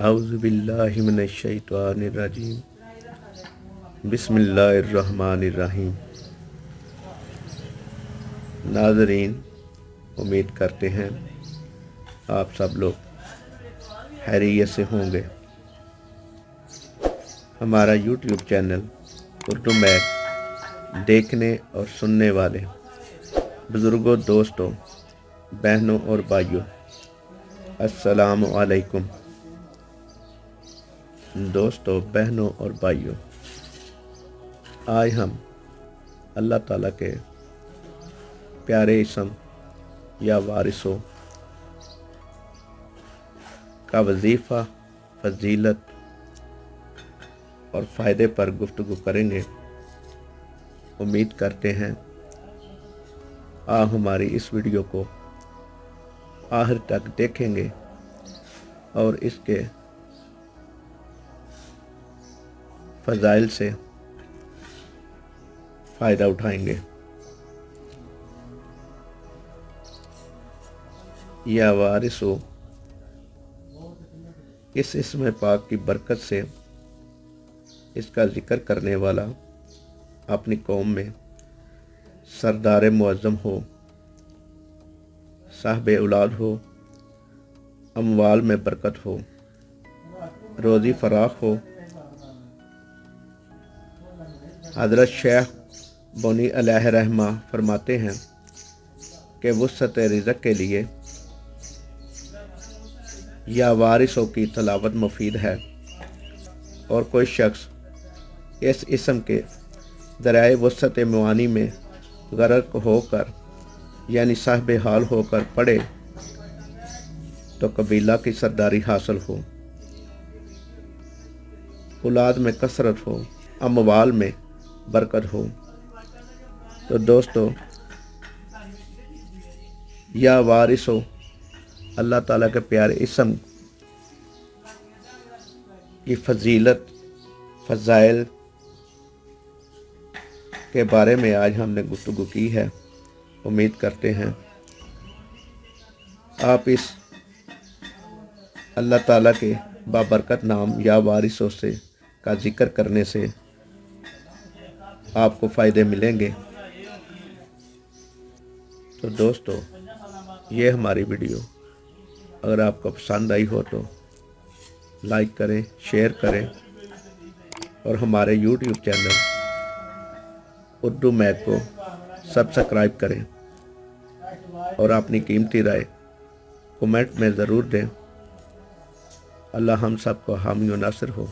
اعوذ باللہ من الشیطان الرجیم بسم اللہ الرحمن الرحیم۔ ناظرین، امید کرتے ہیں آپ سب لوگ خیریت سے ہوں گے۔ ہمارا یوٹیوب چینل اردو میک دیکھنے اور سننے والے بزرگوں، دوستوں، بہنوں اور بھائیوں، السلام علیکم۔ دوستوں، بہنوں اور بھائیوں، آج ہم اللہ تعالیٰ کے پیارے اسم یا وارثوں کا وظیفہ، فضیلت اور فائدے پر گفتگو کریں گے۔ امید کرتے ہیں آپ ہماری اس ویڈیو کو آخر تک دیکھیں گے اور اس کے فضائل سے فائدہ اٹھائیں گے۔ یا وارثو، اس اسم پاک کی برکت سے اس کا ذکر کرنے والا اپنی قوم میں سردار معظم ہو، صاحب اولاد ہو، اموال میں برکت ہو، روزی فراخ ہو۔ حضرت شیخ بونی علیہ رحمہ فرماتے ہیں کہ وسعت رزق کے لیے یا وارثوں کی تلاوت مفید ہے، اور کوئی شخص اس اسم کے ذرائع وسعت معانی میں غرق ہو کر یعنی صاحب حال ہو کر پڑھے تو قبیلہ کی سرداری حاصل ہو، اولاد میں کثرت ہو، اموال میں برکت ہو۔ تو دوستو، یا وارثو اللہ تعالیٰ کے پیارے اسم کی فضیلت، فضائل کے بارے میں آج ہم نے گفتگو کی ہے۔ امید کرتے ہیں آپ اس اللہ تعالیٰ کے بابرکت نام یا وارثوں سے کا ذکر کرنے سے آپ کو فائدے ملیں گے۔ تو دوستو، یہ ہماری ویڈیو اگر آپ کو پسند آئی ہو تو لائک کریں، شیئر کریں اور ہمارے یوٹیوب چینل اردو میک کو سبسکرائب کریں اور اپنی قیمتی رائے کمنٹ میں ضرور دیں۔ اللہ ہم سب کو حامی و ناصر ہو۔